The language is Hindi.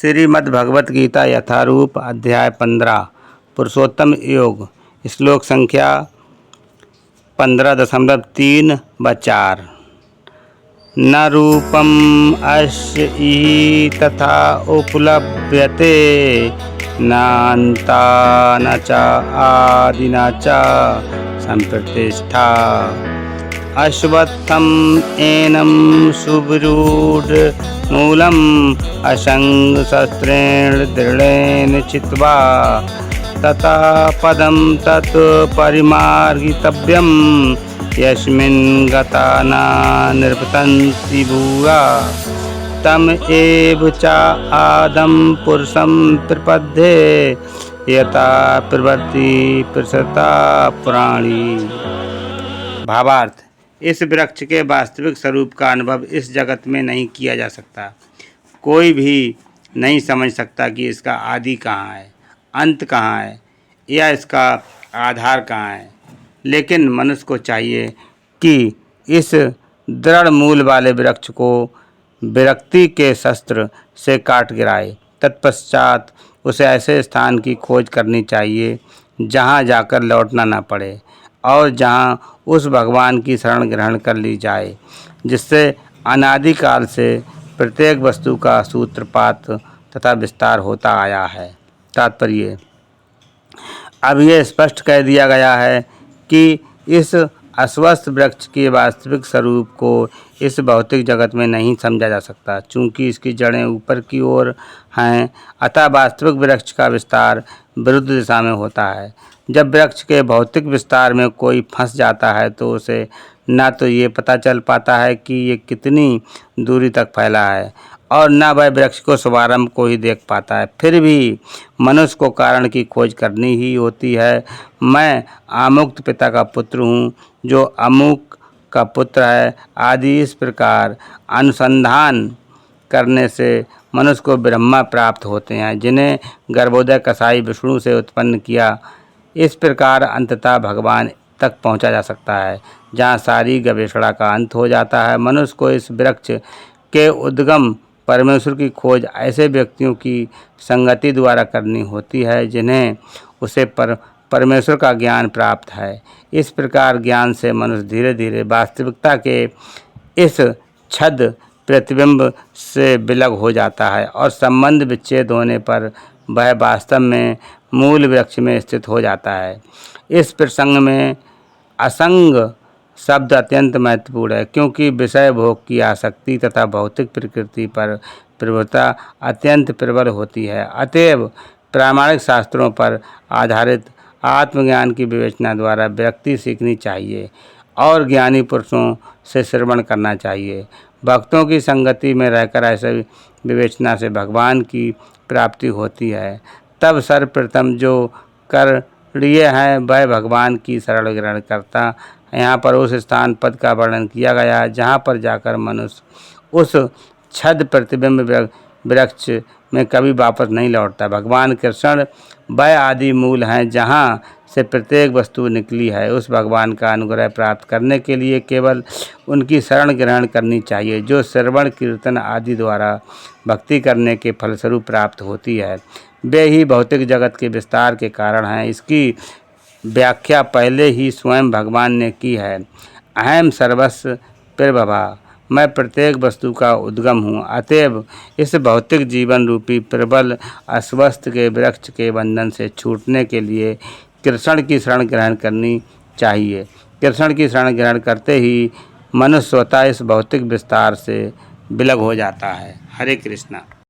श्रीमद् भगवत गीता यथारूप अध्याय 15 पुरुषोत्तम योग श्लोक संख्या 15.3-4 न रूपम अस्य इहि तथा उपलभ्यते नान्ता न च आदि न च संप्रतिष्ठा अश्वत्थम एनं सुविरूढ़ मूलम असंग शस्त्रेण दृढ़ेन चित्वा तथा पदम तत् परिमार्गितव्यम यस्मिन् गता न निवर्तन्ति भूया तम एव च आदम पुरुषं प्रपद्ये यथा प्रवृत्ति प्रसृता पुराणी। भावार्थ, इस वृक्ष के वास्तविक स्वरूप का अनुभव इस जगत में नहीं किया जा सकता। कोई भी नहीं समझ सकता कि इसका आदि कहाँ है, अंत कहाँ है या इसका आधार कहाँ है। लेकिन मनुष्य को चाहिए कि इस दृढ़ मूल वाले वृक्ष को विरक्ति के शस्त्र से काट गिराए। तत्पश्चात उसे ऐसे स्थान की खोज करनी चाहिए जहाँ जाकर लौटना न पड़े और जहाँ उस भगवान की शरण ग्रहण कर ली जाए जिससे अनादिकाल से प्रत्येक वस्तु का सूत्रपात तथा विस्तार होता आया है। तात्पर्य, अब यह स्पष्ट कह दिया गया है कि इस अस्वस्थ वृक्ष के वास्तविक स्वरूप को इस भौतिक जगत में नहीं समझा जा सकता, चूँकि इसकी जड़ें ऊपर की ओर हैं। अतः वास्तविक वृक्ष का विस्तार विरुद्ध दिशा में होता है। जब वृक्ष के भौतिक विस्तार में कोई फंस जाता है तो उसे न तो ये पता चल पाता है कि ये कितनी दूरी तक फैला है और न वह वृक्ष को शुभारंभ को ही देख पाता है। फिर भी मनुष्य को कारण की खोज करनी ही होती है। मैं आमुक्त पिता का पुत्र हूँ जो अमुक का पुत्र है आदि इस प्रकार अनुसंधान करने से मनुष्य को ब्रह्मा प्राप्त होते हैं जिन्हें गर्भोदय कसाई विष्णु से उत्पन्न किया। इस प्रकार अंततः भगवान तक पहुंचा जा सकता है जहां सारी गवेषणा का अंत हो जाता है। मनुष्य को इस वृक्ष के उद्गम परमेश्वर की खोज ऐसे व्यक्तियों की संगति द्वारा करनी होती है जिन्हें उसे परमेश्वर का ज्ञान प्राप्त है। इस प्रकार ज्ञान से मनुष्य धीरे धीरे वास्तविकता के इस छद प्रतिबिंब से विलग हो जाता है और संबंध विच्छेद होने पर वह वास्तव में मूल वृक्ष में स्थित हो जाता है। इस प्रसंग में असंग शब्द अत्यंत महत्वपूर्ण है क्योंकि विषय भोग की आसक्ति तथा भौतिक प्रकृति पर प्रभुता अत्यंत प्रबल होती है। अतएव प्रामाणिक शास्त्रों पर आधारित आत्मज्ञान की विवेचना द्वारा व्यक्ति सीखनी चाहिए और ज्ञानी पुरुषों से श्रवण करना चाहिए। भक्तों की संगति में रहकर ऐसे विवेचना से भगवान की प्राप्ति होती है। तब सर्वप्रथम जो करणीय है वह भगवान की शरण ग्रहण करता। यहाँ पर उस स्थान पद का वर्णन किया गया है जहाँ पर जाकर मनुष्य उस छद प्रतिबिंब वृक्ष में कभी वापस नहीं लौटता। भगवान कृष्ण वह आदि मूल हैं जहाँ से प्रत्येक वस्तु निकली है। उस भगवान का अनुग्रह प्राप्त करने के लिए केवल उनकी शरण ग्रहण करनी चाहिए जो श्रवण कीर्तन आदि द्वारा भक्ति करने के फलस्वरूप प्राप्त होती है। वे ही भौतिक जगत के विस्तार के कारण हैं। इसकी व्याख्या पहले ही स्वयं भगवान ने की है। अहम सर्वस्व प्रभवा, मैं प्रत्येक वस्तु का उद्गम हूँ। अतएव इस भौतिक जीवन रूपी प्रबल अस्वस्थ के वृक्ष के बंधन से छूटने के लिए कृष्ण की शरण ग्रहण करनी चाहिए। कृष्ण की शरण ग्रहण करते ही मनुष्य स्वतः इस भौतिक विस्तार से विलग हो जाता है। हरे कृष्णा।